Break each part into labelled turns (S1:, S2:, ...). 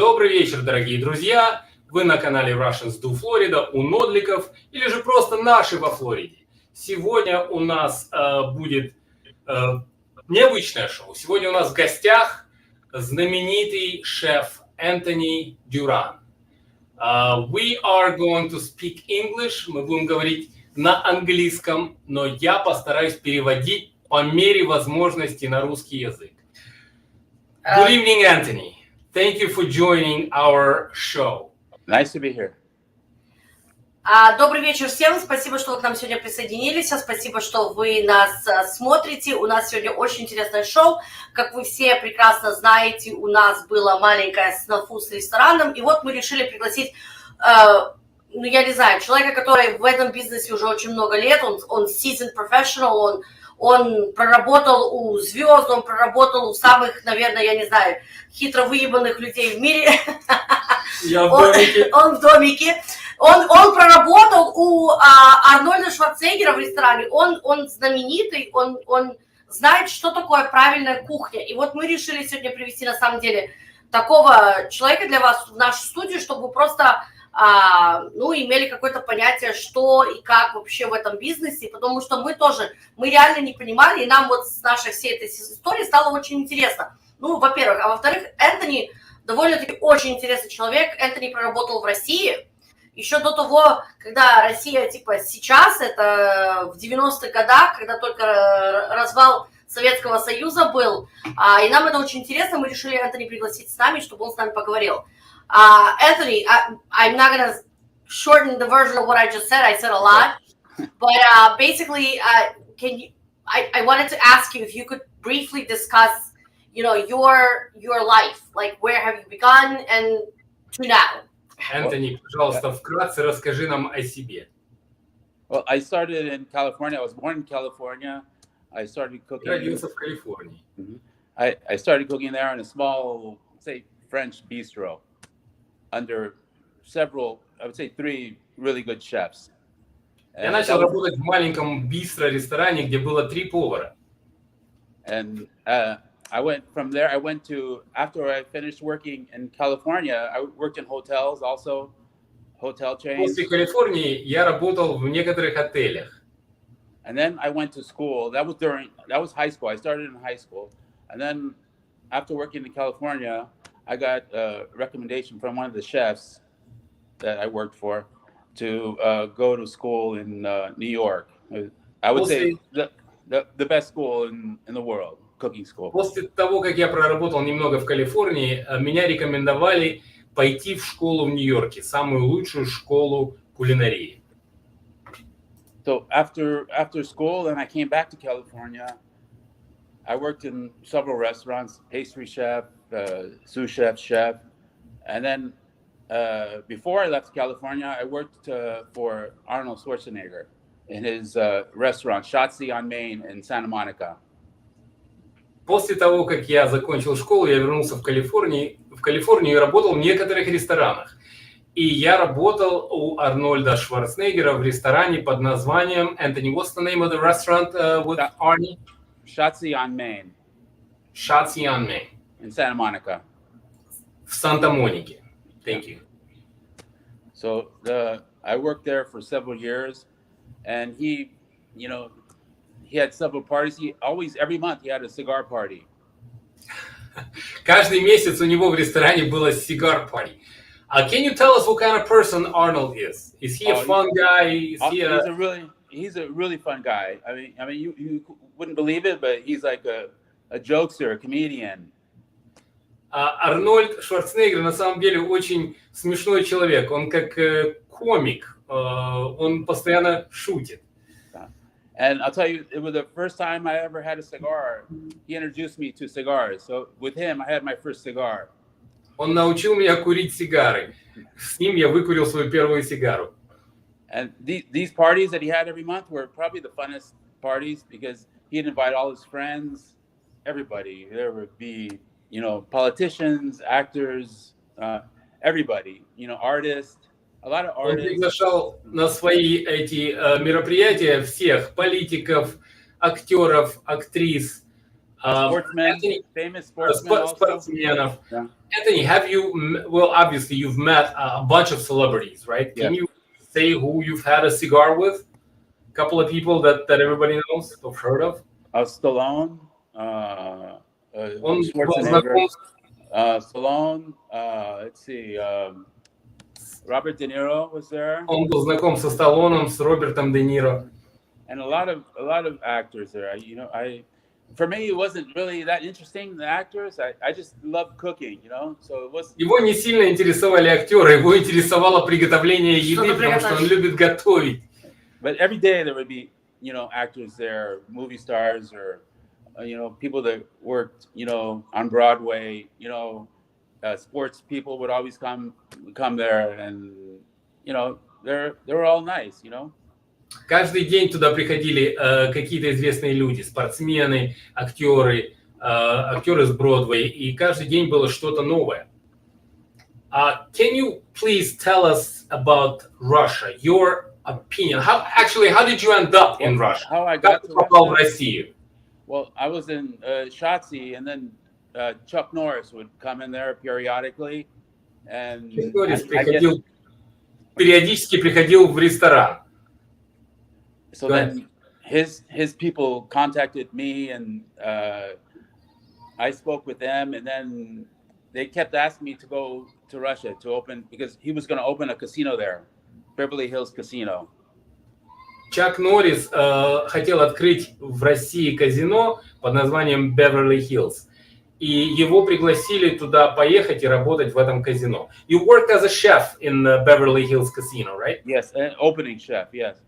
S1: Добрый вечер, дорогие друзья! Вы на канале Russians do Florida, УНодликов, или же просто наши во Флориде. Сегодня у нас будет необычное шоу. Сегодня у нас в гостях знаменитый шеф Энтони Дюран. We are going to speak English. Мы будем говорить на английском, но я постараюсь переводить по мере возможности на русский язык. Good evening, Anthony. Thank you for joining our show.
S2: Nice to be here.
S3: Добрый вечер всем. Спасибо, что вы к нам сегодня присоединились. Спасибо, что вы нас смотрите. У нас сегодня очень интересное шоу. Как вы все прекрасно знаете, у нас было маленькое снафу с рестораном. И вот мы решили пригласить, я не знаю, человека, который в этом бизнесе уже очень много лет. Он seasoned professional, он проработал у звезд, он проработал у самых, наверное, я не знаю, хитро выебанных людей в мире.
S1: Я в домике.
S3: Он в домике. Он проработал у Арнольда Шварценеггера в ресторане. Он знаменитый, он знает, что такое правильная кухня. И вот мы решили сегодня привести, на самом деле, такого человека для вас в нашу студию, чтобы вы просто имели какое-то понятие, что и как вообще в этом бизнесе, потому что мы реально не понимали, и нам вот с нашей всей этой историей стало очень интересно. Во-первых, а во-вторых, Энтони довольно-таки очень интересный человек. Энтони проработал в России еще до того, когда Россия, сейчас, это в 90-х годах, когда только развал Советского Союза был, и нам это очень интересно, мы решили Энтони пригласить с нами, чтобы он с нами поговорил. Anthony, I'm not going to shorten the version of what I just said. I said a lot, but basically, I wanted to ask you if you could briefly discuss, your life, like where have you begun and to now.
S1: Энтони, пожалуйста, вкратце расскажи нам о себе.
S2: Well, I started in California. I was born in California. I started cooking.
S1: Родился в Калифорнии.
S2: I started cooking there in a small, say, French bistro under several, I would say 3 really good chefs.
S1: Я начал работать в маленьком бистро-ресторане, где было 3 повара.
S2: And I went from there. After I finished working in California, I worked in hotels also, hotel chains.
S1: После Калифорнии я работал в некоторых отелях.
S2: And then I went to school. That was high school. I started in high school. And then after working in California, I got a recommendation from one of the chefs that I worked for to go to school in New York. I would say the best school in the world, cooking school.
S1: После того, как я проработал немного в Калифорнии, меня рекомендовали пойти в школу в Нью-Йорке, самую лучшую школу кулинарии.
S2: So after school, and I came back to California. I worked in several restaurants, pastry chef, sous chef, and then before I left California, I worked for Arnold Schwarzenegger in his restaurant Schatzi on Main in Santa Monica.
S1: После того, как я закончил школу, я вернулся в Калифорнию и работал в некоторых ресторанах. И я работал у Арнольда Шварценеггера в ресторане под названием Anthony. What's the name of the restaurant with Arnie?
S2: Schatzi on Main.
S1: Schatzi on Main.
S2: In Santa Monica.
S1: В Санта-Монике. Thank you.
S2: So I worked there for several years, and he had several parties. Every month he had a cigar party.
S1: Каждый месяц у него в ресторане было cigar party. Can you tell us what kind of person Arnold is? Is he a fun guy?
S2: He's a really fun guy. I mean, you wouldn't believe it, but he's like a jokester, a comedian.
S1: Арнольд Шварценеггер на самом деле очень смешной человек. Он как комик. Он постоянно шутит.
S2: And I'll tell you, it was the first time I ever had a cigar. He introduced me to cigars. So with him, I had my first cigar.
S1: Он научил меня курить сигары. С ним я выкурил свою первую сигару.
S2: And these parties that he had every month were probably the funnest parties because he'd invite all his friends, everybody. There would be, politicians, actors, everybody, artists, a lot of artists.
S1: Он приглашал на свои эти мероприятия всех политиков, актеров, актрис,
S2: Sportsmen,
S1: Anthony,
S2: famous sportsmen also.
S1: Спортсменов.
S2: Yeah.
S1: Anthony, have you? Well, obviously you've met a bunch of celebrities, right? Can you say who you've had a cigar with? A couple of people that everybody knows, or heard of.
S2: Stallone,
S1: Он был
S2: Schwarzenegger,
S1: знаком,
S2: Stallone. Let's see, Robert De Niro was there,
S1: он был знаком со Сталлоном, с Робертом Де Ниро.
S2: and a lot of actors there. For me, it wasn't really that interesting. The actors, I just loved cooking, So it was.
S1: Его не сильно интересовали актеры, его интересовало приготовление еды, потому что он любит готовить.
S2: But every day there would be, actors there, movie stars, or people that worked, on Broadway. Sports people would always come there, and they were all nice,
S1: Каждый день туда приходили какие-то известные люди, спортсмены, актеры с Бродвей, и каждый день было что-то новое. Can you please tell us about Russia? Your opinion. How did you end up in Russia?
S2: How I got
S1: Как ты
S2: to
S1: попал в
S2: Russia?
S1: Россию?
S2: Well, I was in Schatzi, and then Chuck Norris would come in there periodically, and
S1: периодически приходил в ресторан.
S2: So then his people contacted me, and I spoke with them, and then they kept asking me to go to Russia to open, because he was going to open a casino there, Beverly Hills Casino.
S1: Чак Норрис хотел открыть в России казино под названием Beverly Hills. И его пригласили туда поехать и работать в этом казино. You worked as a chef in the Beverly Hills Casino, right?
S2: Yes, an opening chef, yes.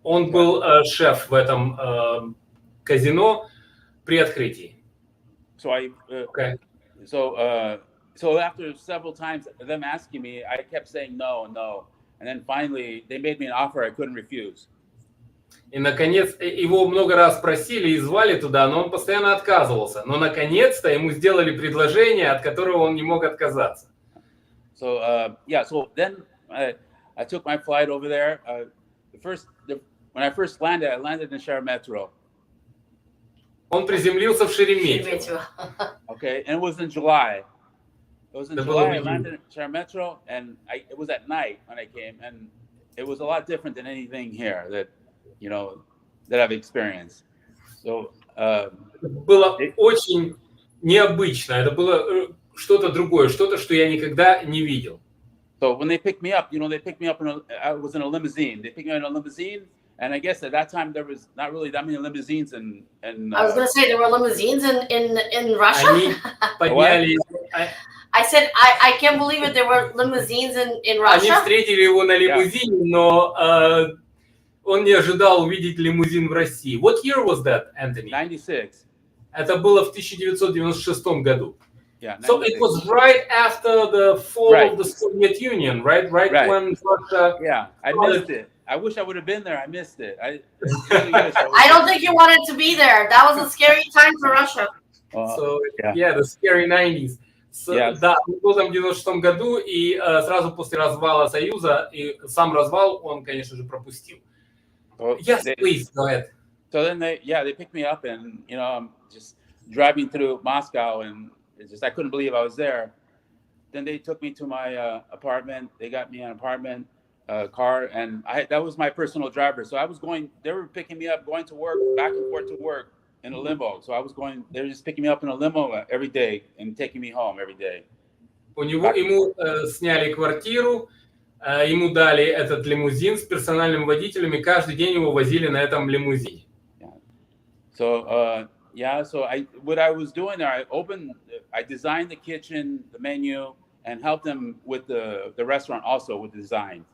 S1: Он был шеф в этом казино при открытии.
S2: So so after several times of them asking me, I kept saying no, and then finally they made me an offer I couldn't refuse.
S1: И наконец его много раз просили и звали туда, но он постоянно отказывался. Но наконец-то ему сделали предложение, от которого он не мог отказаться.
S2: So so then I took my flight over there. When I first landed, I landed in Sheremetyevo.
S1: Он приземлился в Шереметьево.
S2: Okay, and it was in July. It was in July. I landed in Sheremetyevo, and it was at night when I came, and it was a lot different than anything here that I've experienced. So
S1: было очень необычно. Это было что-то другое, что-то, что я никогда не видел.
S2: So when they picked me up, I was in a limousine. They picked me up in a limousine. And I guess at that time there was not really that many limousines in
S3: I was going to say there were limousines in Russia. I said I can't believe it. There were limousines in Russia.
S1: Они встретили его на лимузине, но он не ожидал увидеть лимузин в России. What year was that, Anthony?
S2: 96.
S1: Это было в 1996 году.
S2: Yeah,
S1: so it was right after the fall of the Soviet Union, right? Right when Russia.
S2: Yeah, I missed it. I wish I would have been there. I missed it. I
S3: don't think you wanted to be there. That was a scary time for Russia.
S1: The scary 90s. Да, он был там в 96 году, и сразу после развала Союза, и сам развал он, конечно же, пропустил. Yes, please, go ahead.
S2: So then they picked me up, and I'm just driving through Moscow, and I couldn't believe I was there. Then they took me to my apartment. They got me an apartment. Car, and that was my personal driver. So they were picking me up, going to work, back and forth to work in a limo. So they were just picking me up in a limo every day and taking me home every day.
S1: Ему сняли квартиру, ему дали этот лимузин с персональным водителем, и каждый день его возили на этом лимузине.
S2: So what I was doing there, I designed the kitchen, the menu, and helped them with the restaurant also with the design.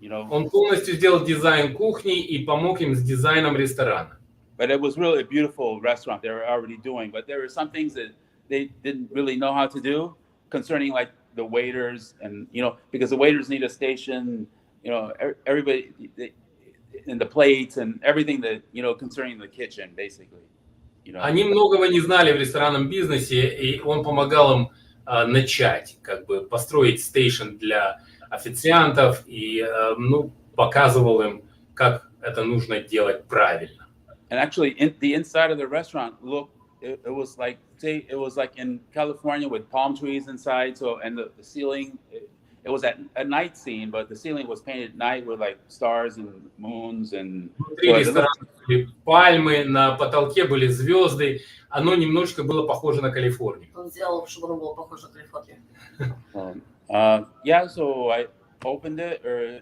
S1: Он полностью сделал дизайн кухни и помог им с дизайном ресторана.
S2: But it was really a beautiful restaurant they were already doing. But there were some things that they didn't really know how to do concerning like the waiters, and because the waiters need a station, everybody and the plates and everything that concerning the kitchen basically.
S1: Они многого не знали в ресторанном бизнесе, и он помогал им начать, построить стейшн для официантов и показывал им, как это нужно делать правильно.
S2: And actually, the inside of the restaurant looked. It was like, say, it was like in California with palm trees inside. So, and the ceiling, it was a night scene, but the ceiling was painted at night with like stars and moons and.
S1: Внутри ресторана были пальмы, на потолке были звезды. Оно немножечко было похоже на Калифорнию.
S3: Он сделал, чтобы оно было похоже на Калифорнию.
S2: Yeah, so I opened it, or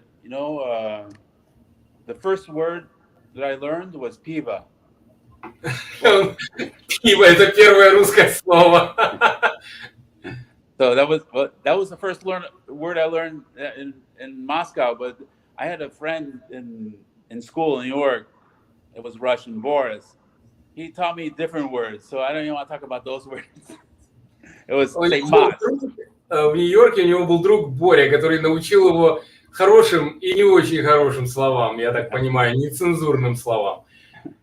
S2: the first word that I learned was piva.
S1: Пиво — это первое русское слово.
S2: So that was the first word I learned in Moscow. But I had a friend in school in New York. It was Russian, Boris. He taught me different words, so I don't even want to talk about those words. It was say mas.
S1: В Нью-Йорке у него был друг Боря, который научил его хорошим и не очень хорошим словам, я так понимаю, нецензурным словам,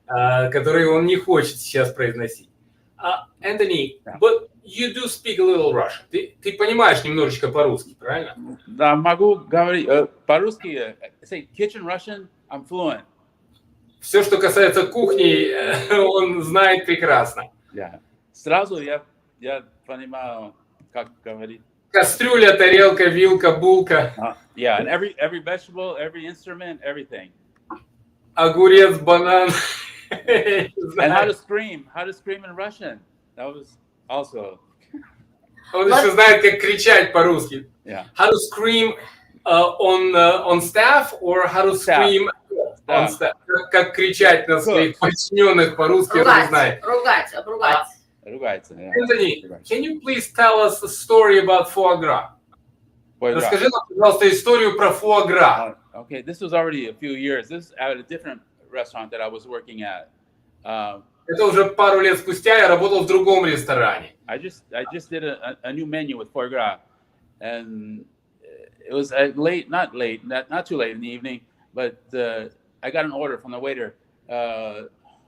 S1: которые он не хочет сейчас произносить. Энтони, but you do speak a little Russian. Ты понимаешь немножечко по-русски, правильно?
S2: Да, могу говорить по-русски. Say kitchen Russian, I'm fluent.
S1: Все, что касается кухни, он знает прекрасно.
S2: Yeah. Сразу я понимаю, как говорить.
S1: Кастрюля, тарелка, вилка, булка.
S2: Yeah, and every vegetable, every instrument, everything.
S1: Огурец, банан.
S2: And how to scream in Russian. That was also.
S1: Он еще знает, как кричать по-русски.
S2: Yeah.
S1: How to scream on staff or how to scream on staff. Как кричать на своих подчиненных по-русски, он не знает.
S2: Ругается, yeah.
S1: Энтони, can you please tell us a story about foie gras? Расскажи нам, пожалуйста, историю про foie gras.
S2: Okay, this was already a few years. This is at a different restaurant that I was working at.
S1: Это уже пару лет спустя, я работал в другом ресторане.
S2: I just did a new menu with foie gras, and it was not too late in the evening, but I got an order from the waiter.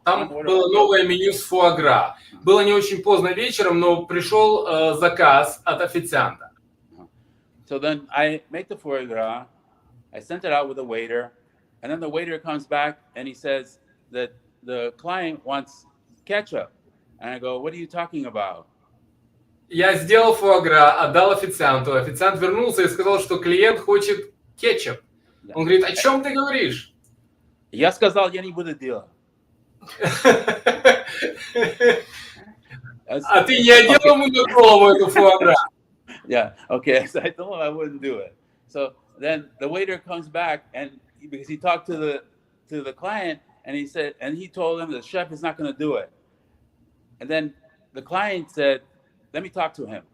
S1: Там было новое меню с foie gras. Было не очень поздно вечером, но пришел заказ от официанта.
S2: So then I make the foie gras, I sent it out with the waiter, and then the waiter comes back and he says that the client wants ketchup. And I go, what are you talking about?
S1: Я сделал foie gras, отдал официанту. Официант вернулся и сказал, что клиент хочет кетчуп. Он говорит, о чем ты говоришь?
S2: Я сказал, я не буду делать.
S1: А ты не одел ему на голову эту foie gras?
S2: Yeah, okay. So I told him I wouldn't do it. So then the waiter comes back, and because he talked to the client, and he told him the chef is not going to do it. And then the client said, let me talk to him.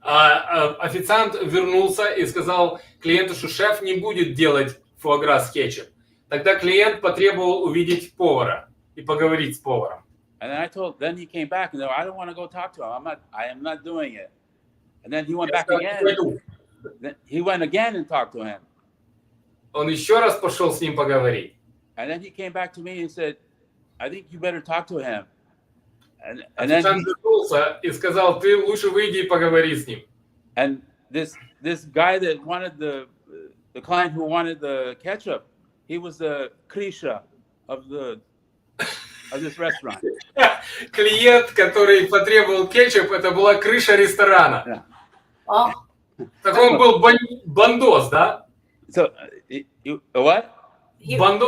S1: Официант вернулся и сказал клиенту, что шеф не будет делать foie gras с кетчуп. Тогда клиент потребовал увидеть повара и поговорить с поваром.
S2: And then he came back and said, I don't want to go talk to him. I am not doing it. And then he went back again. Then he went again and talked to him.
S1: Он еще раз пошел с ним поговорить.
S2: And then he came back to me and said, I think you better talk to him. And
S1: Официант вернулся и сказал, ты лучше выйди и поговори с ним.
S2: And this guy that wanted the client who wanted the ketchup, he was the Krisha of this restaurant.
S1: Клиент, который потребовал кетчуп, это была крыша ресторана.
S3: Oh.
S1: Так он был бандос, да?
S2: So, what?
S3: He was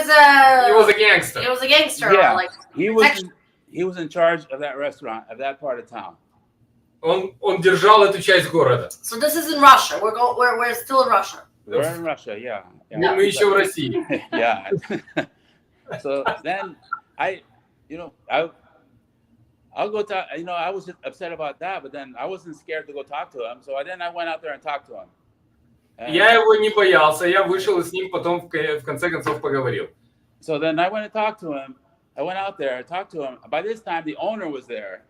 S3: a
S1: gangster.
S3: He was a gangster.
S2: Yeah,
S3: Like,
S2: he was in charge of that restaurant, of that part of town.
S1: Он держал эту часть города.
S3: So this is in Russia. We're still in Russia.
S2: We're in Russia, yeah.
S1: Мы еще в России.
S2: Yeah. So then I'll go talk. I was upset about that, but then I wasn't scared to go talk to him. So then I went out there and talked to him.
S1: Я его не боялся. Я вышел и с ним потом в конце концов поговорил.
S2: So then I went and talked to him. I went out there, I talked to him. By this time, the owner was there.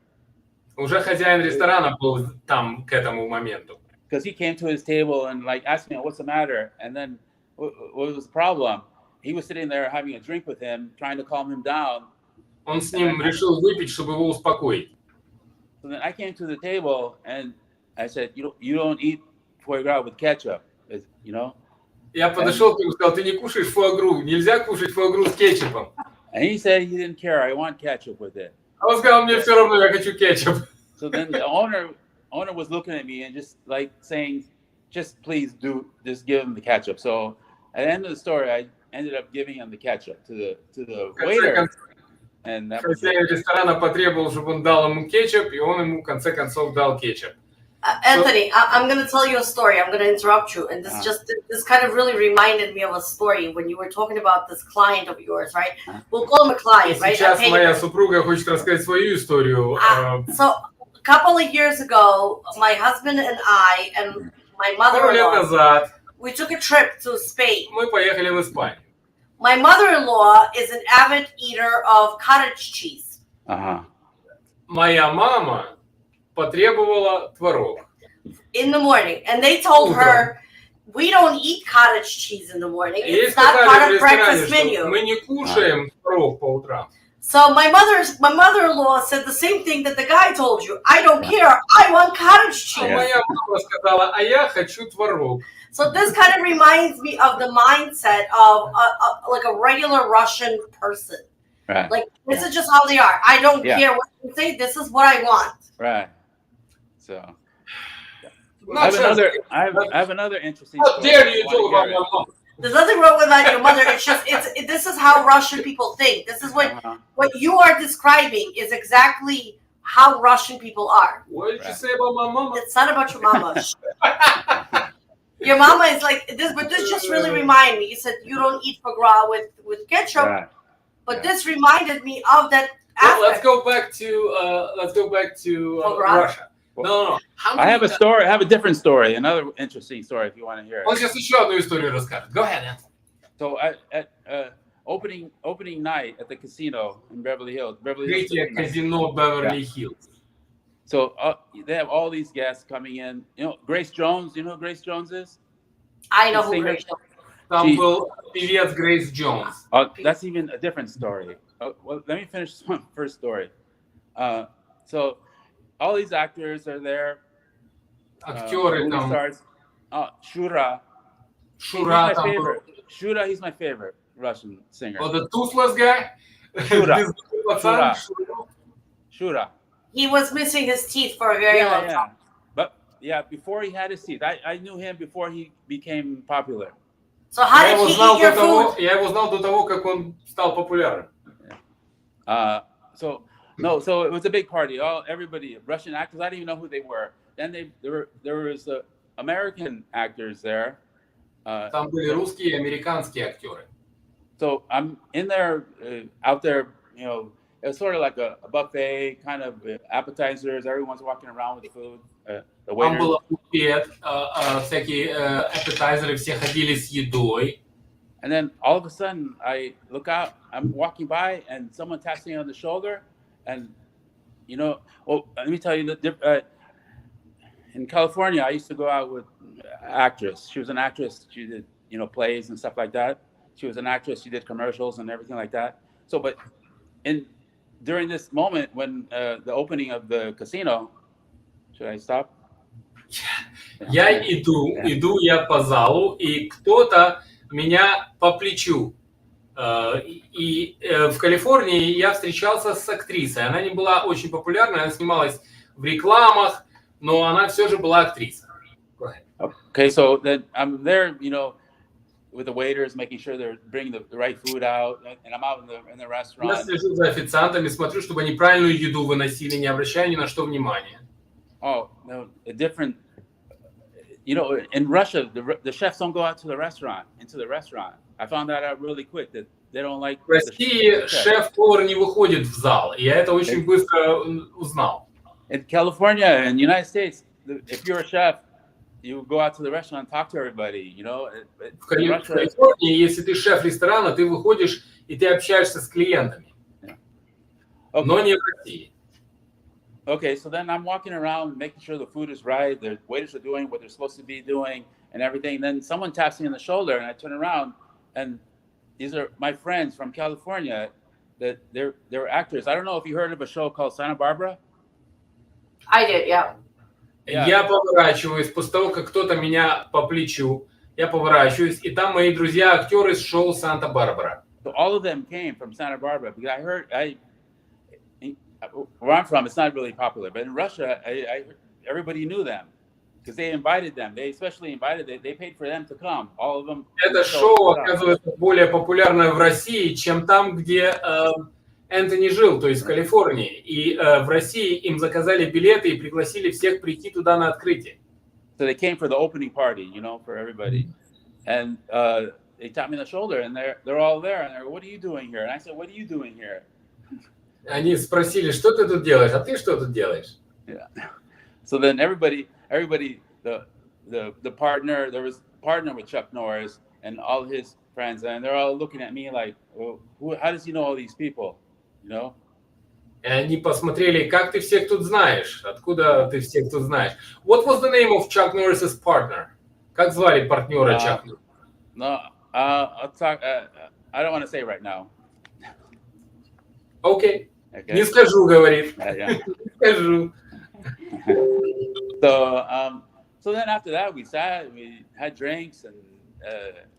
S1: Уже хозяин ресторана был там к этому моменту.
S2: Because he came to his table and asked me, what's the matter? And then what was the problem? He was sitting there having a drink with him, trying to calm him down.
S1: Он с ним решил выпить, чтобы его успокоить.
S2: So then I came to the table and I said, you don't eat foie gras with ketchup,
S1: Я подошел к нему и сказал, ты не кушаешь фуагру, нельзя кушать фуагру с кетчупом.
S2: And he said he didn't care. I want ketchup with it.
S1: А он сказал, мне все равно, я хочу кетчуп.
S2: So then the owner was looking at me and just like saying, just please just give him the ketchup. So at the end of the story, I ended up giving him the ketchup to the waiter. And that was
S1: Хозяин ресторана потребовал, чтобы он дал ему кетчуп, и он ему в конце концов дал кетчуп.
S3: Anthony, I'm going to tell you a story. I'm going to interrupt you. And this kind of really reminded me of a story when you were talking about this client of yours, right? We'll call him a client, right?
S1: Сейчас моя супруга хочет рассказать свою историю.
S3: So a couple of years ago, my husband and I and my
S1: Пару лет
S3: mother-in-law,
S1: назад
S3: we took a trip to Spain.
S1: мы поехали в Испанию.
S3: My mother-in-law is an avid eater of cottage cheese.
S1: Моя мама потребовала творог.
S3: In the morning. And they told her, we don't eat cottage cheese in the morning.
S1: Ей
S3: It's not
S1: сказали
S3: part
S1: в
S3: of
S1: ресторане,
S3: breakfast
S1: что
S3: menu.
S1: мы не кушаем творог по утрам.
S3: So my mother-in-law said the same thing that the guy told you. I don't care. I want cottage cheese.
S1: А моя мама сказала, а я хочу творог.
S3: So this kind of reminds me of the mindset of like a regular Russian person.
S2: right.
S3: Like, this is just how they are. I don't care what you say. This is what I want.
S2: Right. So
S1: I
S2: have another interesting
S1: How
S2: story.
S1: dare you talk about my mom?
S3: There's nothing wrong with your mother. It's just this is how Russian people think. This is what you are describing is exactly how Russian people are.
S1: What did you say about my mama?
S3: It's not about your mama. Your mama is like this, but this just really reminded me. You said you don't eat foie gras with ketchup, but this reminded me of that.
S1: Well, let's go back to Russia. No.
S2: I have a story. I have a different story. Another interesting story, if you want to hear it.
S1: Он сейчас еще одну историю расскажет. Go ahead, Anthony.
S2: So at opening night at the casino in Beverly Hills.
S1: Третье казино Beverly Hills.
S2: So they have all these guests coming in. You know, Grace Jones. You know who Grace Jones is?
S3: I know who Grace Jones is.
S1: Там был певец Grace Jones.
S2: That's even a different story. Well, let me finish the first story. So all these actors are there.
S1: Актеры там.
S2: Stars. Shura.
S1: Шура там был.
S2: Shura, he's my favorite Russian singer.
S1: Oh, the toothless guy?
S2: Shura.
S3: He was missing his teeth for a very long time.
S2: But before he had his teeth, I knew him before he became popular.
S3: So how did he eat your food?
S1: Я его знал до того, как он стал популярным.
S2: So it was a big party. Everybody, Russian actors, I didn't even know who they were. Then there was American actors there.
S1: Там были русские и американские актеры.
S2: So I'm in there, out there, you know, it was sort of like a buffet, kind of appetizers. Everyone's walking around with the food. The waiters.
S1: Там был буфет, всякие appetizers, все ходили с едой.
S2: And then all of a sudden, I look out, I'm walking by, and someone taps me on the shoulder. And, you know, let me tell you, in California, I used to go out with an actress. She was an actress. She did, you know, plays and stuff like that. She was an actress. She did commercials and everything like that. So, but during this moment when the opening of the casino, should I stop?
S1: Я иду я по залу, и кто-то меня по плечу. И в Калифорнии я встречался с актрисой. Она не была очень популярной, она снималась в рекламах, но она все же была актрисой.
S2: Okay, so then I'm there, you know, with the waiters, making sure they're bringing the right food out, and I'm out in the restaurant.
S1: Я слежу за официантами, смотрю, чтобы они правильную еду выносили, не обращая ни на что внимания.
S2: Oh, no, a different. You know, in Russia, the chefs don't go out to the restaurant. I found that out really quick that they don't like.
S1: В России шеф-повар не выходит в зал. Я это очень быстро узнал.
S2: In California and United States, if you're a chef, you go out to the restaurant and talk to everybody. You know.
S1: В Калифорнии, если ты шеф ресторана, ты выходишь и ты общаешься с клиентами.
S2: Okay.
S1: Но не в России.
S2: Okay, so then I'm walking around making sure the food is right, the waiters are doing what they're supposed to be doing and everything. Then someone taps me on the shoulder and I turn around and these are my friends from California that they're actors. I don't know if you heard of a show called Santa Barbara.
S3: I did, yeah.
S1: Я поворачиваюсь после того, как кто-то меня по плечу я поворачиваюсь, и там мои друзья, актеры из шоу «Санта-Барбара».
S2: So all of them came from Santa Barbara because I heard where I'm from, it's not really popular, but in Russia, everybody knew them because they invited them. They especially invited them. They paid for them to come. All of them.
S1: Это шоу, оказывается, более популярное в России, чем там, где Энтони жил, то есть в Калифорнии. И в России им заказали билеты и пригласили всех прийти туда на открытие.
S2: So they came for the opening party, you know, for everybody. And they tapped me on the shoulder, and they're all there, and they're, what are you doing here? And I said, what are you doing here?
S1: Они спросили, что ты тут делаешь, а ты что тут делаешь?
S2: Yeah. So then everybody, the partner, there was a partner with Chuck Norris and all his friends, and they're all looking at me like, well, how does he know all these people? You know?
S1: И они посмотрели, как ты всех тут знаешь, откуда ты всех тут знаешь. What was the name of Chuck Norris's partner? Как звали партнера Chuck Norris?
S2: No, I'll talk. I don't want to say right now.
S1: Окей.
S2: Okay.
S1: Не скажу, говорит.
S2: Yeah.
S1: Не скажу.
S2: So then after that, we sat, we had drinks, and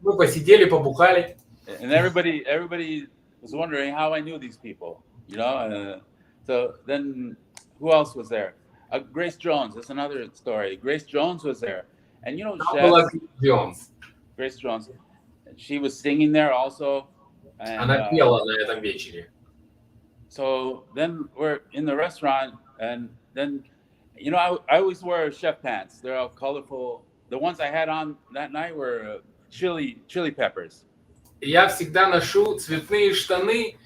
S1: Мы посидели, побухали.
S2: everybody was wondering how I knew these people, you know. So then, who else was there? Grace Jones. That's another story. Grace Jones was there, and you know, Grace Jones. She was singing there also. And,
S1: Она пела на этом вечере.
S2: So then we're in the restaurant, and then, you know, I always wear chef pants. They're all colorful. The ones I had on that night were chili peppers.
S1: Я всегда ношу цветные штаны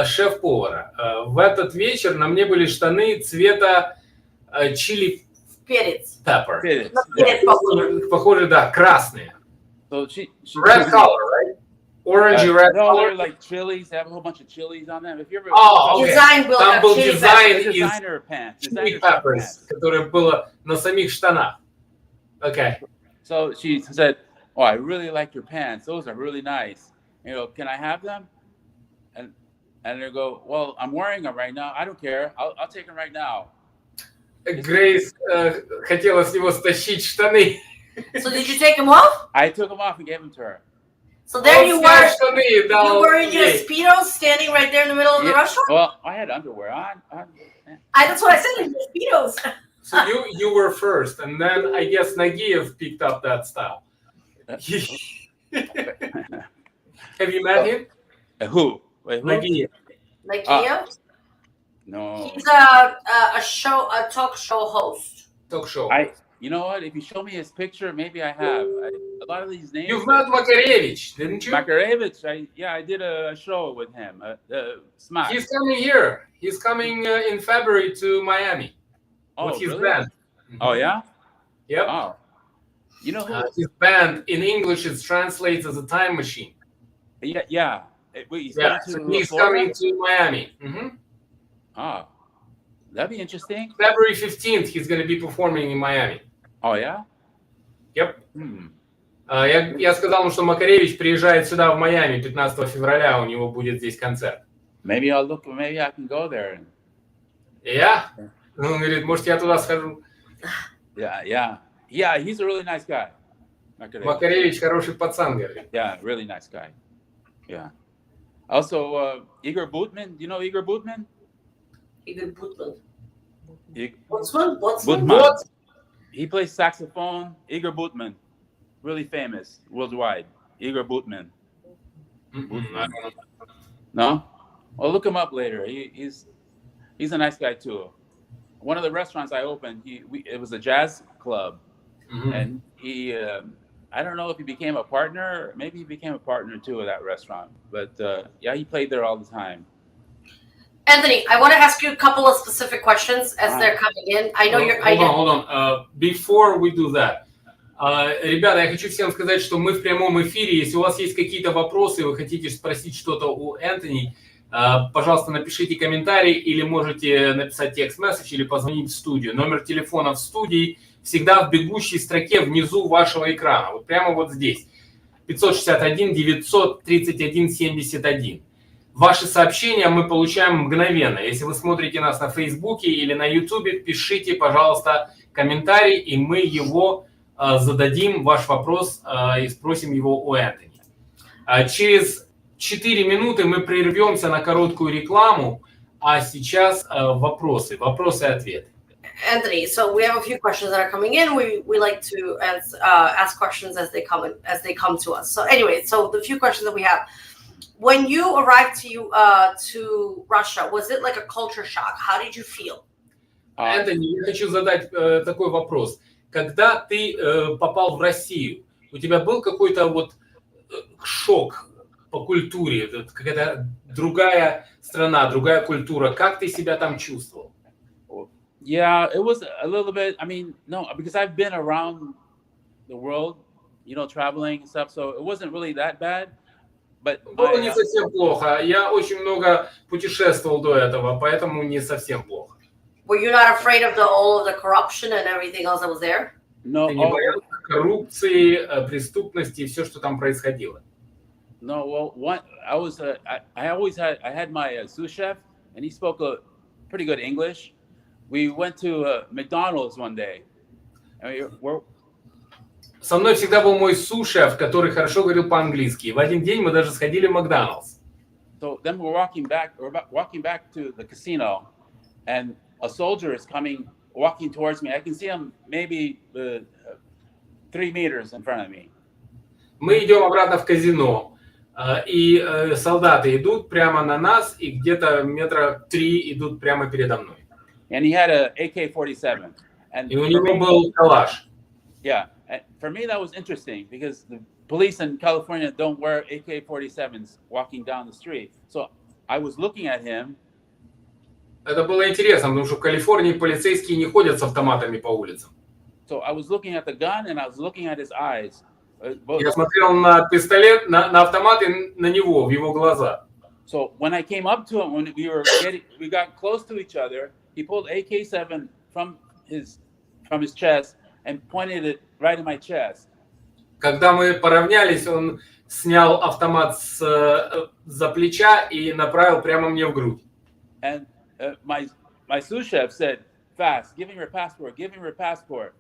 S1: шеф-повара. В этот вечер на мне были штаны цвета чили
S3: Перец.
S1: pepper.
S2: Перец.
S1: Похоже, да, красные.
S2: So she
S1: Red color, right? Orangey red
S2: no,
S1: color.
S2: they're like chilies. They have a whole bunch of chilies on them. If you ever
S1: Okay.
S3: Дизайн был
S1: Там
S3: как
S1: был
S3: chili
S1: дизайн
S3: pepper.
S1: из
S2: designer pants,
S1: chili
S2: designer
S1: peppers,
S2: pants.
S1: которое было на самих штанах. Okay.
S2: So she said, "Oh, I really like your pants. Those are really nice. You know, can I have them?" And they go, "Well, I'm wearing them right now. I don't care. I'll take them right now."
S1: Грейс хотела с него стащить штаны.
S3: So did you take them off?
S2: I took them off and gave them to her.
S3: So there
S1: Он
S3: you
S1: снял
S3: were.
S1: штаны и
S3: You
S1: дал
S3: were in your
S1: ей.
S3: Speedos standing right there in the middle of the
S2: Yeah,
S3: restaurant?
S2: well, I had underwear on.
S3: That's what I said, in your Speedos.
S1: So you were first, and then I guess Nagiev picked up that style. Have you met him?
S2: Who? Wait, who?
S1: Nagiev.
S3: Like
S2: No.
S3: he's a talk show host.
S1: Talk show.
S2: You know what? If you show me his picture, maybe I have. A lot of these names.
S1: You've met Makarevich, didn't you?
S2: Makarevich. I did a show with him. Smack.
S1: He's coming here. He's coming in February to Miami with his
S2: really?
S1: band.
S2: Oh yeah.
S1: Yep.
S2: Oh. You know who?
S1: His band in English it translates as a time machine.
S2: Yeah. Wait, he's
S1: Yeah,
S2: coming
S1: so
S2: to
S1: he's
S2: Florida?
S1: coming to Miami.
S2: Oh, that'd be interesting.
S1: February 15th he's going to be performing in Miami.
S2: Oh yeah.
S1: Yep. Я сказал ему, что Макаревич приезжает сюда в Майами 15 февраля, у него будет здесь концерт.
S2: Maybe I can go there.
S1: Я? Он говорит, может, я туда схожу.
S2: Yeah. He's a really nice guy.
S1: Макаревич хороший пацан, говорит.
S2: Yeah, really nice guy. Yeah. Also, Igor Boutman. Do you know Igor Boutman?
S3: Igor Boutman.
S2: Boutman.
S1: What?
S2: He plays saxophone. Igor Boutman, really famous worldwide. Igor Boutman. No? Well, look him up later. He's a nice guy too. One of the restaurants I opened, it was a jazz club, and he. I don't know if he became a partner. Maybe he became a partner too of that restaurant. But yeah, he played there all the time.
S3: Anthony, I want to ask you a couple of specific questions as they're coming in. I know you're.
S1: Hold on. Before we do that, ребята, я хочу всем сказать, что мы в прямом эфире. Если у вас есть какие-то вопросы, вы хотите спросить что-то у Энтони, пожалуйста, напишите комментарий или можете написать текст-месседж или позвонить в студию. Номер телефона в студии всегда в бегущей строке внизу вашего экрана. Вот прямо вот здесь. 561-931-71. Ваши сообщения мы получаем мгновенно. Если вы смотрите нас на Фейсбуке или на Ютубе, пишите, пожалуйста, комментарий, и мы его зададим ваш вопрос и спросим его у Энтони. Через 4 минуты мы прервемся на короткую рекламу, а сейчас вопросы и ответы.
S3: Anthony, so we have a few questions that are coming in. We like to ask questions as they come to us. So anyway, so the few questions that we have. When you arrived to Russia, was it like a culture shock? How did you feel?
S1: Энтони, я хочу задать такой вопрос. Когда ты попал в Россию, у тебя был какой-то вот шок по культуре, какая-то другая страна, другая культура? Как ты себя там чувствовал?
S2: Yeah, it was a little bit. I mean, no, because I've been around the world, traveling and stuff, so it wasn't really that bad. But
S1: было не совсем плохо. Я очень много путешествовал до этого, поэтому не совсем плохо.
S3: Were you not afraid of all of the corruption and everything else that was there?
S2: No.
S1: Ты не боялся коррупции, преступности и все, что там происходило?
S2: No, well, I had my sous chef, and he spoke pretty good English. We went to McDonald's one day.
S1: Со мной всегда был мой су-шеф, который хорошо говорил по-английски. В один день мы даже сходили в Макдональдс.
S2: So then we're walking back to the casino, and a soldier is walking towards me. I can see him maybe 3 meters in front of me.
S1: Мы идем обратно в казино, и солдаты идут прямо на нас, и где-то метра 3 идут прямо передо мной.
S2: And he had a AK-47.
S1: И у него был калаш.
S2: Yeah, for me that was interesting because the police in California don't wear AK-47s walking down the street. So I was looking at him.
S1: Это было интересно, потому что в Калифорнии полицейские не ходят с автоматами по улицам.
S2: So I was looking at the gun and I was looking at his eyes.
S1: Я смотрел на пистолет, на автомат и на него, в его глаза.
S2: So when I came up to him, when we got close to each other, he pulled AK-7 from his chest and pointed it right in my chest.
S1: Когда мы поравнялись, он снял автомат за плеча и направил прямо мне в грудь.
S2: And my sous chef said, "Fast, give him your passport, give him your passport."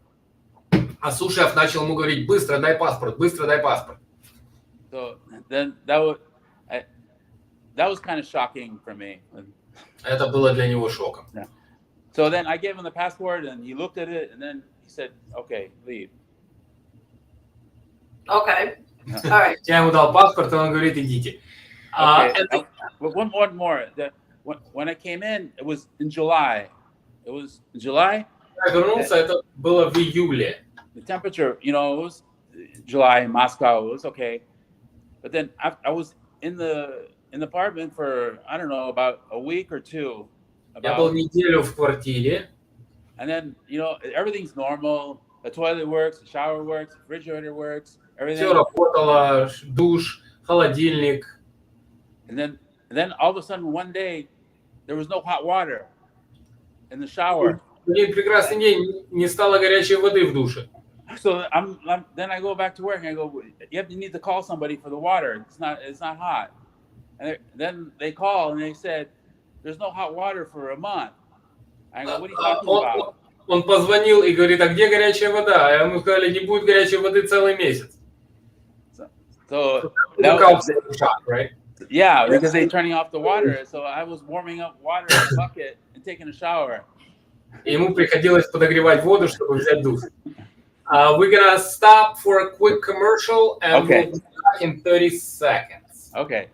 S1: А су-шеф начал ему говорить: быстро дай паспорт, быстро дай паспорт.
S2: So then that was kind of shocking for me.
S1: Это было для него шоком.
S2: Yeah. So then I gave him the passport, and he looked at it, and then he said, "Okay, leave."
S3: Okay, all right.
S1: Я ему дал паспорт, и он говорит: идите.
S2: Okay. One more. When I came in, it was in July. It was in July.
S1: Я вернулся, это было в июле.
S2: The temperature, it was July in Moscow. It was okay, but then I was in the apartment for, I don't know, about a week or two.
S1: Я был неделю в квартире.
S2: And then, everything's normal. The toilet works, the shower works, the refrigerator works, everything.
S1: Все работало, душ, холодильник.
S2: And then all of a sudden one day there was no hot water in the shower.
S1: Один прекрасный день не стало горячей воды в душе.
S2: So then I go back to work and I go, you need to call somebody for the water. It's not hot. And then they call and they said, there's no hot water for a month. I go, what are you talking about?
S1: Он позвонил и говорит: а где горячая вода? А ему сказали: не будет горячей воды целый месяц.
S2: So
S1: that was shock, right?
S2: Yeah, because they're turning off the water. So I was warming up water in a bucket and taking a shower.
S1: Ему приходилось подогревать воду, чтобы взять душ. We're gonna stop for a quick commercial and we'll be back in 30 seconds.
S2: Okay.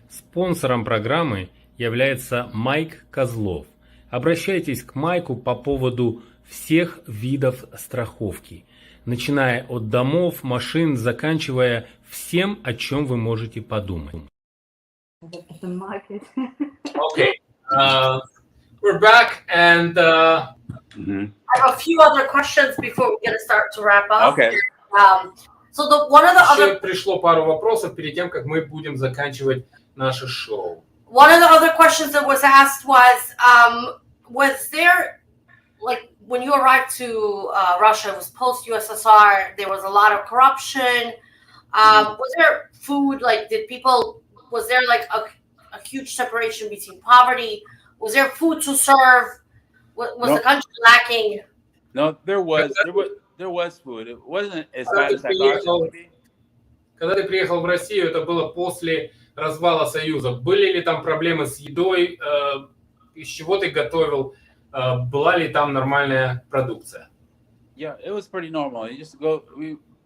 S4: Спонсором программы является Майк Kozlov. Обращайтесь к Майку по поводу всех видов страховки, начиная от домов, машин, заканчивая всем, о чем вы можете подумать.
S1: Okay. We're back and
S3: I have a few other questions before we get start to wrap up.
S2: Okay.
S3: So one of the other
S1: пришло пару вопросов перед тем, как мы будем заканчивать наше шоу.
S3: One of the other questions that was asked was there, like, when you arrived to Russia, it was post-USSR, there was a lot of corruption. Was there food, like, was there like a huge separation between poverty? Was there food to serve? Was the country lacking?
S2: No, there was food. It wasn't as bad as I thought it would be.
S1: Когда ты приехал в Россию, это было после развала Союза. Были ли там проблемы с едой? Из чего ты готовил? Была ли там нормальная продукция?
S2: Yeah, it was pretty normal.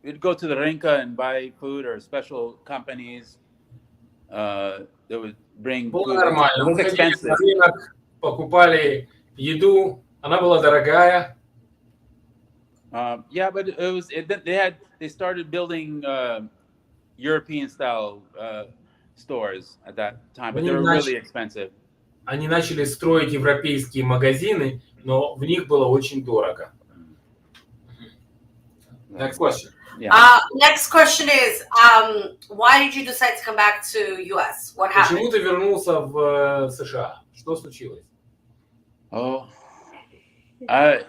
S2: We'd go to the Rinka and buy food, or special companies that would bring
S1: Было
S2: food.
S1: нормально.
S2: It
S1: Мы
S2: was
S1: ходили
S2: expensive.
S1: на рынок, покупали еду. Она была дорогая.
S2: Yeah, but they started building European style stores at that time, but they were really expensive.
S1: Они начали строить европейские магазины, но в них было очень дорого. Next question.
S2: Yeah.
S3: Next question is, why did you decide to come back to US? What happened?
S1: Почему ты вернулся в США? Что случилось?
S2: Oh, I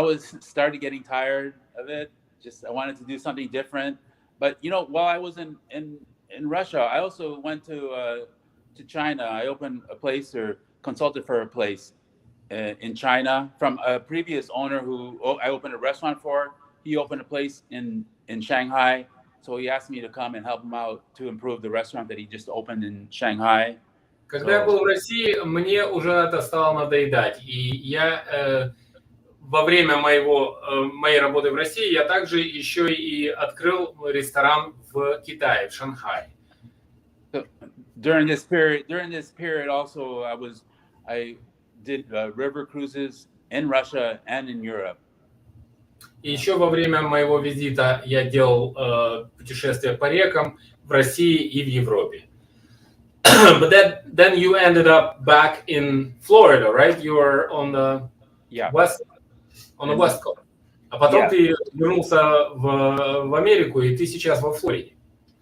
S2: was started getting tired of it. Just I wanted to do something different. But while I was in Russia, I also went to China. I opened a place, or consulted for a place in China from a previous owner who I opened a restaurant for. He opened a place in Shanghai, so he asked me to come and help him out to improve the restaurant that he just opened in Shanghai.
S1: Когда я был в России, мне уже это стало надоедать. И я во время моей работы в России я также еще и открыл ресторан в Китае, в Шанхае.
S2: So, during this period also, I did river cruises in Russia and in Europe.
S1: И еще во время моего визита я делал путешествия по рекам в России и в Европе. But then you ended up back in Florida, right? You were on the west coast. А потом ты вернулся в Америку, и ты сейчас во Флориде.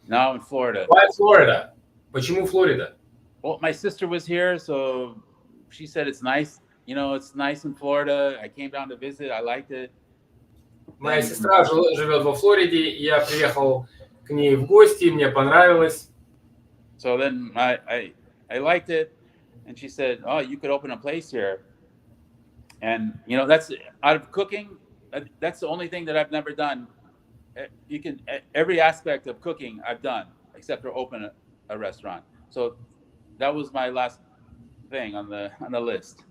S2: Now in Florida.
S1: Why Florida? Почему Флорида?
S2: Well, my sister was here, so she said it's nice. It's nice in Florida. I came down to visit. I liked it.
S1: Моя сестра живет во Флориде, я приехал к ней в гости, мне понравилось.
S2: So then I liked it, and she said, "Oh, you could open a place here." And that's out of cooking. That's the only thing that I've never done. Every aspect of cooking I've done, except for open a restaurant. So that was my last thing on the list.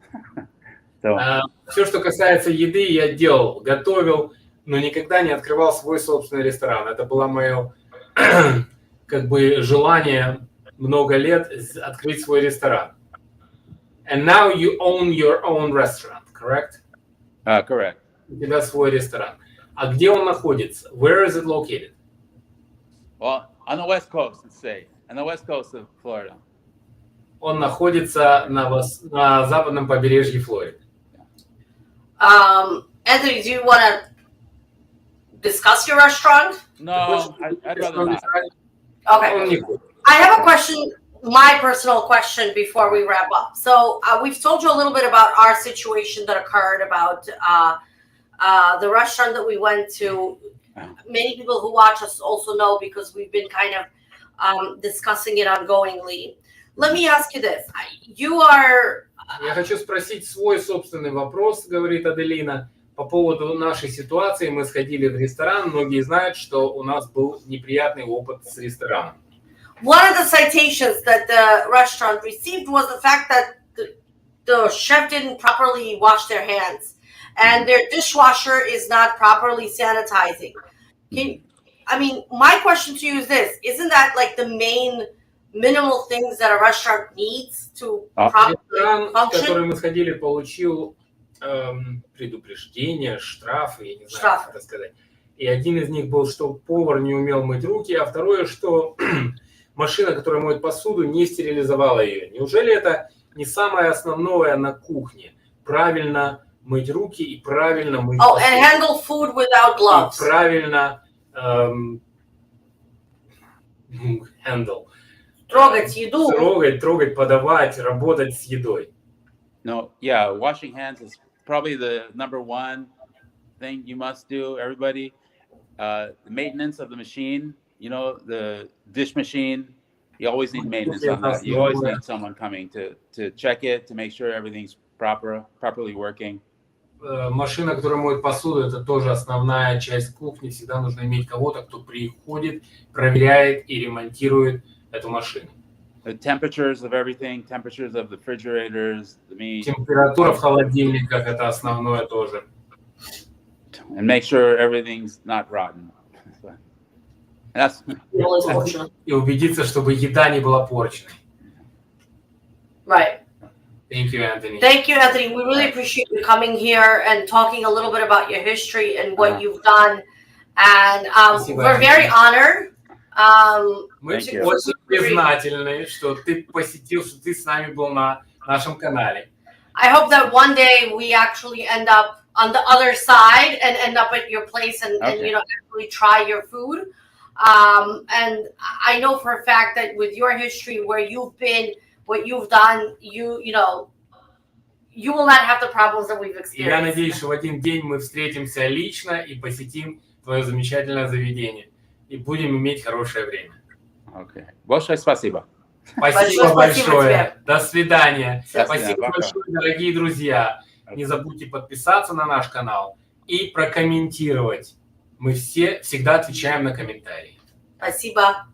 S1: Все, что касается еды, я делал, готовил, но никогда не открывал свой собственный ресторан. Это было мое желание много лет открыть свой ресторан. And now you own your own restaurant, correct?
S2: Correct.
S1: У тебя свой ресторан. А где он находится? Where is it located?
S2: Well, on the west coast, let's say. On the west coast of Florida.
S1: Он находится на западном побережье Флориды.
S3: Anthony, do you want to discuss your restaurant?
S2: No, I'd rather not.
S3: Okay. I have a question, my personal question, before we wrap up. So we've told you a little bit about our situation that occurred, about the restaurant that we went to. Many people who watch us also know, because we've been kind of discussing it ongoingly. Let me ask you this. You are...
S1: Я хочу спросить свой собственный вопрос, говорит Аделина, по поводу нашей ситуации. Мы сходили в ресторан. Многие знают, что у нас был неприятный опыт с рестораном.
S3: One of the citations that the restaurant received was the fact that the chef didn't properly wash their hands, and their dishwasher is not properly sanitizing. My question to you is this: isn't that like the main minimal things that a restaurant needs to properly
S1: function? Ресторан, в который мы сходили, получил предупреждение, штрафы, я не знаю, как это сказать. И один из них был, что повар не умел мыть руки, а второе, что машина, которая моет посуду, не стерилизовала ее. Неужели это не самое основное на кухне? Правильно мыть руки и правильно мыть посуду.
S3: And handle food without gloves.
S1: И правильно
S3: трогать еду.
S2: Трогать,
S1: подавать, работать с едой.
S2: No, yeah, washing hands is probably the number one thing you must do, everybody. The maintenance of the machine, the dish machine, you always need maintenance on that. You always need someone coming to check it, to make sure everything's properly working.
S1: машина, которая моет посуду, это тоже основная часть кухни. Всегда нужно иметь кого-то, кто приходит, проверяет и ремонтирует эту машину.
S2: The temperatures of everything, temperatures of the refrigerators, the meat.
S1: Температура в холодильниках – это основное тоже.
S2: And make sure everything's not rotten. And that's
S1: И убедиться, чтобы еда не была порченной.
S3: Right.
S1: Thank you, Anthony.
S3: Thank you, Anthony. We really appreciate you coming here and talking a little bit about your history and what you've done. And we're very honored.
S1: Мы очень признательны, что ты посетил, что ты с нами был на нашем канале.
S3: I hope that one day we actually end up on the other side and end up at your place and you know, actually try your food. And I know for a fact that with your history, where you've been, what you've done, you know, you will not have the problems that we've experienced.
S1: Я надеюсь, что в один день мы встретимся лично и посетим твое замечательное заведение. И будем иметь хорошее время.
S2: Okay. Большое спасибо.
S1: Спасибо большое.
S3: Тебе.
S1: До свидания.
S2: Спасибо
S1: Большое, дорогие друзья. Не забудьте подписаться на наш канал и прокомментировать. Мы всегда отвечаем на комментарии.
S3: Спасибо.